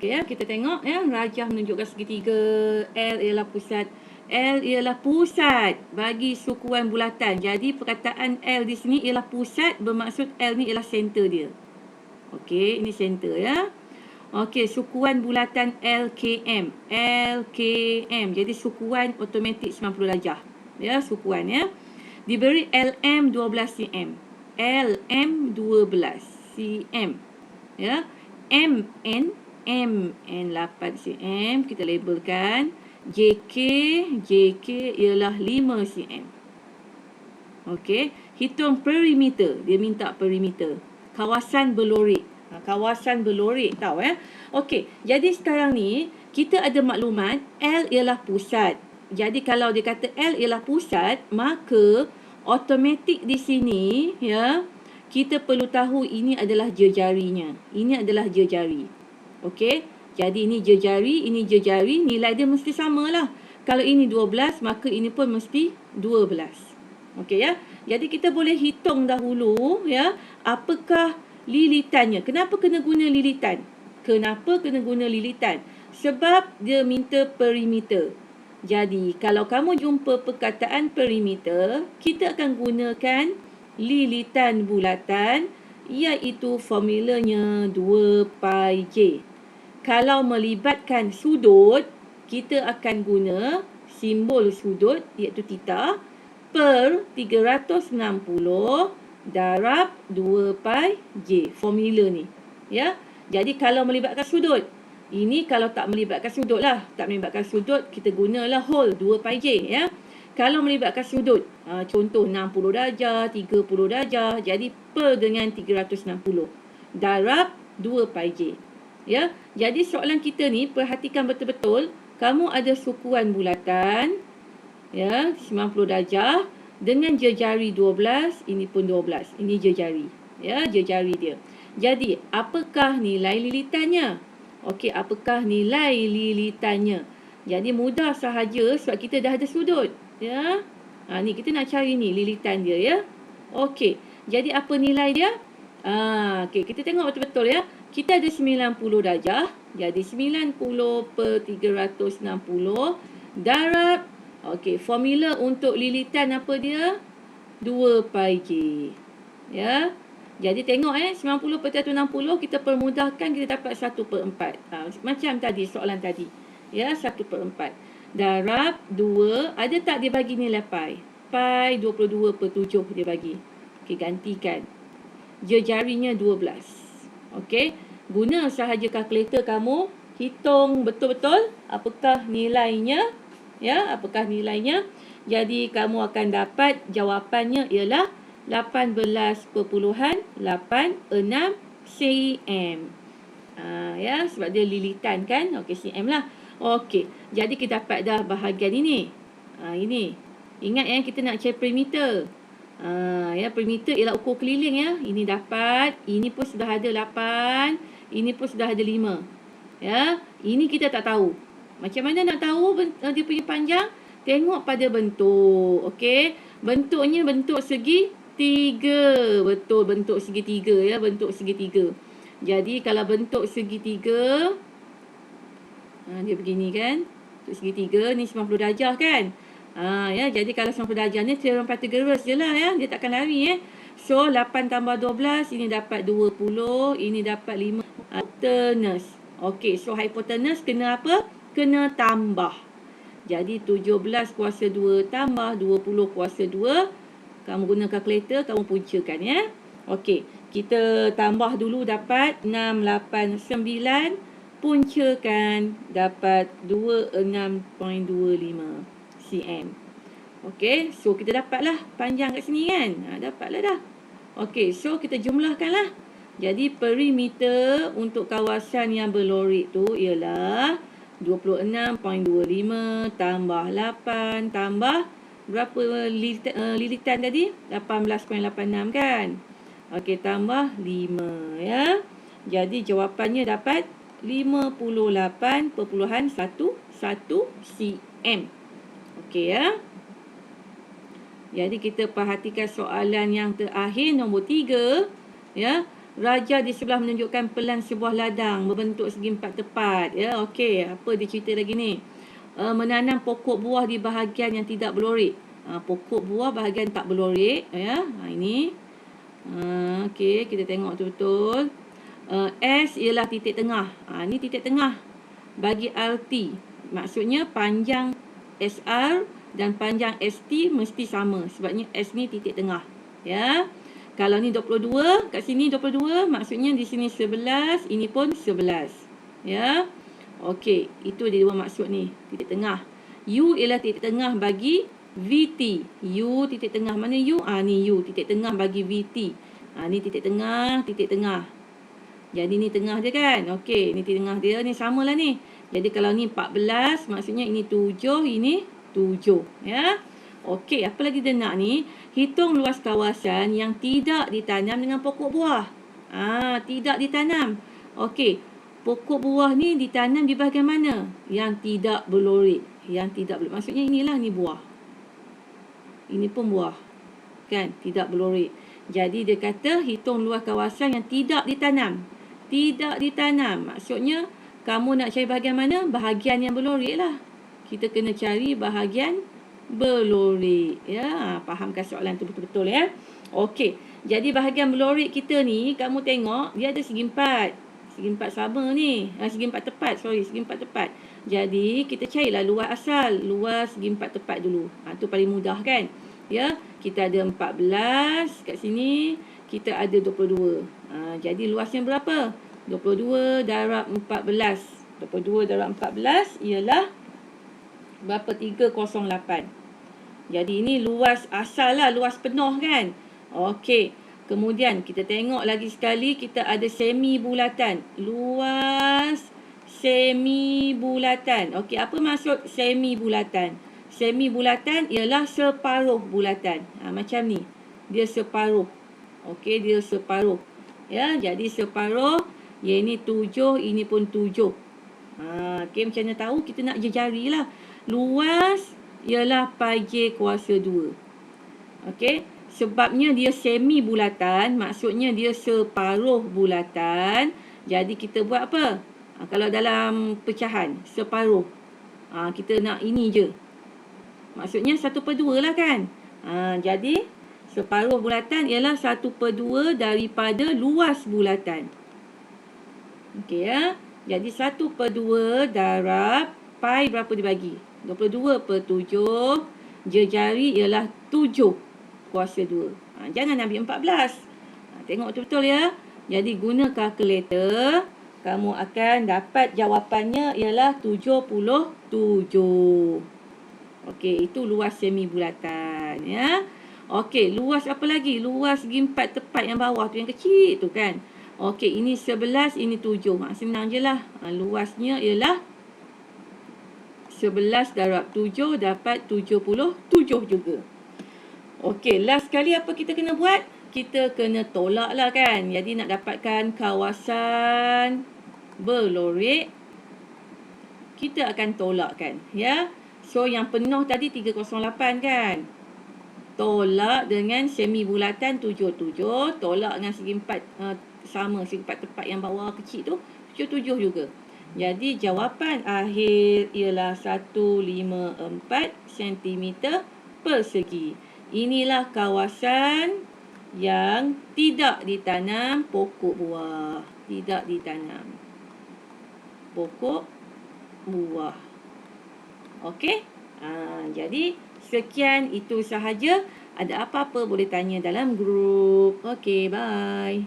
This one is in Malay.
Okey ya, kita tengok ya, rajah menunjukkan segitiga. L ialah pusat. L ialah pusat bagi sukuan bulatan. Jadi perkataan L di sini ialah pusat, bermaksud L ni ialah center dia. Okey, ini center ya. Okey, sukuan bulatan LKM. LKM. Jadi sukuan automatik 90 darjah. Ya, sukuan ya. Diberi LM 12 cm. LM 12 cm. Ya. MN 8 cm. Kita labelkan. JK ialah 5 cm. Okey, hitung perimeter. Dia minta perimeter. Kawasan berlorik. Kawasan berlorik tahu ya. Okey, jadi sekarang ni kita ada maklumat L ialah pusat. Jadi kalau dia kata L ialah pusat, maka automatik di sini ya, kita perlu tahu ini adalah jejarinya. Ini adalah jejari. Okey, jadi ini jejari, nilai dia mesti samalah. Kalau ini 12, maka ini pun mesti 12. Okey ya. Jadi kita boleh hitung dahulu ya, apakah lilitannya. Kenapa kena guna lilitan? Sebab dia minta perimeter. Jadi kalau kamu jumpa perkataan perimeter, kita akan gunakan lilitan bulatan, iaitu formulanya 2 pi j. Kalau melibatkan sudut, kita akan guna simbol sudut iaitu theta per 360 darab 2 pi j. Formula ni. Ya. Jadi kalau melibatkan sudut, ini kalau tak melibatkan sudut lah. Tak melibatkan sudut, kita gunalah whole 2 pi j ya. Kalau melibatkan sudut, contoh 60 darjah, 30 darjah, jadi per dengan 360 darab 2 pi j. Ya. Jadi soalan kita ni perhatikan betul-betul, kamu ada sukuan bulatan ya 90 darjah dengan jejari 12, ini pun 12. Ini jejari. Ya, jejari dia. Jadi, apakah nilai lilitannya? Okey, apakah nilai lilitannya? Jadi mudah sahaja sebab kita dah ada sudut, ya. Ni kita nak cari ni lilitan dia ya. Okey. Jadi apa nilai dia? Okey, kita tengok betul-betul ya. Kita ada 90 darjah. Jadi 90 per 360 darab. Okey, formula untuk lilitan apa dia? 2 pi j. Ya. Jadi tengok 90 per 360 kita permudahkan, kita dapat 1 per 4. Macam tadi soalan tadi. Ya, 1 per 4. Darab 2, ada tak dia bagi nilai pi? Pi 22 per 7 dia bagi. Okey, gantikan. Jejarinya 12. Okey, guna sahaja kalkulator kamu, hitung betul-betul apakah nilainya. Ya, apakah nilainya? Jadi kamu akan dapat jawapannya ialah 18.86 cm. Ya, sebab dia lilitan kan. Okey, cm lah. Okey, jadi kita dapat dah bahagian ini. Ini. Ingat ya, kita nak cari perimeter. Ya, perimeter ialah ukur keliling ya. Ini dapat, ini pun sudah ada 8, ini pun sudah ada 5. Ya, ini kita tak tahu. Macam mana nak tahu dia punya panjang? Tengok pada bentuk. Okey, bentuknya bentuk segi 3. Betul, bentuk segitiga ya, bentuk segitiga. Jadi kalau bentuk segitiga, dia begini kan. Bentuk segitiga ni 90 darjah kan. Ya, jadi kalau 90 darjah ni teorem Pythagoras je lah ya, dia takkan lari So 8 tambah 12, ini dapat 20, ini dapat 5. Hypotenuse. Okey, so hypotenuse kena apa? Kena tambah. Jadi 17 kuasa 2 tambah 20 kuasa 2. Kamu guna kalkulator, kamu puncakan ya. Okey, kita tambah dulu dapat 689. Puncakan dapat 26.25 cm. Okey, so kita dapatlah panjang kat sini kan. Dapatlah dah. Okey, so kita jumlahkanlah. Jadi perimeter untuk kawasan yang berlorik tu ialah 26.25 tambah 8 tambah berapa lilitan tadi? 18.86 kan? Okey, tambah 5 ya. Jadi jawapannya dapat 58.11 cm. Okey ya. Jadi kita perhatikan soalan yang terakhir nombor 3 ya. Raja di sebelah menunjukkan pelan sebuah ladang berbentuk segi empat tepat. Ya, okey. Apa dia cerita lagi ni? Menanam pokok buah di bahagian yang tidak berlorik. Pokok buah bahagian tak berlorik. Ya, ini. Okey, kita tengok betul-betul. S ialah titik tengah. Ni titik tengah bagi RT. Maksudnya panjang SR dan panjang ST mesti sama. Sebabnya S ni titik tengah. Ya. Kalau ni 22, kat sini 22, maksudnya di sini 11, ini pun 11. Ya. Okey, itu dia dua maksud ni, titik tengah. U ialah titik tengah bagi VT. U titik tengah mana U? Ni U titik tengah bagi VT. Ni titik tengah, titik tengah. Jadi ni tengah je kan? Okey, ni tengah dia ni samalah ni. Jadi kalau ni 14, maksudnya ini 7, ini 7, ya. Okey, apa lagi dia nak ni? Hitung luas kawasan yang tidak ditanam dengan pokok buah. Tidak ditanam. Okey, pokok buah ni ditanam di bahagian mana? Yang tidak berlorik. Yang tidak berlorik. Maksudnya inilah ni buah. Ini pun buah. Kan? Tidak berlorik. Jadi dia kata hitung luas kawasan yang tidak ditanam. Tidak ditanam. Maksudnya kamu nak cari bahagian mana? Bahagian yang berlorik lah. Kita kena cari bahagian berlorik. Ya, fahamkan soalan tu betul-betul ya. Okey. Jadi bahagian berlorik kita ni, kamu tengok dia ada segi empat. Segi empat sama ni. Segi empat tepat. Segi empat tepat. Jadi kita carilah luas asal. Luas segi empat tepat dulu. Tu paling mudah kan. Ya, kita ada 14 kat sini. Kita ada 22. Jadi luasnya berapa? 22 darab 14. 22 darab 14 ialah berapa? 308. Jadi ini luas asal lah, luas penuh kan. Okey. Kemudian kita tengok lagi sekali, kita ada semi bulatan. Luas semi bulatan. Okey, apa maksud semi bulatan? Semi bulatan ialah separuh bulatan. Macam ni. Dia separuh. Okey, dia separuh. Ya, jadi separuh. Yang ini 7, ini pun 7. Okey, macam mana tahu? Kita nak jejari lah. Luas ialah pi j kuasa 2. Okey, sebabnya dia semi bulatan, maksudnya dia separuh bulatan. Jadi kita buat apa? Kalau dalam pecahan, separuh. Kita nak ini je. Maksudnya 1/2 lah kan. Jadi separuh bulatan ialah 1/2 daripada luas bulatan. Okey ya. Jadi 1/2 darab pi berapa dibagi? 22/7. Jejari ialah 7 kuasa 2. Jangan ambil 14. Tengok betul-betul ya. Jadi guna kalkulator, kamu akan dapat jawapannya ialah 77. Okey, itu luas semi bulatan ya. Okey, luas apa lagi? Luas segi empat tepat yang bawah tu, yang kecil tu kan. Okey, ini 11, ini 7. Senang je lah. Luasnya ialah 11 darab 7 dapat 77 juga. Okey, last sekali apa kita kena buat? Kita kena tolak lah kan. Jadi nak dapatkan kawasan berlorik, kita akan tolakkan ya. So yang penuh tadi 308 kan. Tolak dengan semi bulatan 77. Tolak dengan segi empat sama, segi empat tepat yang bawah kecil tu 77 juga. Jadi jawapan akhir ialah 154 cm persegi. Inilah kawasan yang tidak ditanam pokok buah. Tidak ditanam pokok buah. Okey. Jadi sekian, itu sahaja. Ada apa-apa boleh tanya dalam grup. Okey, bye.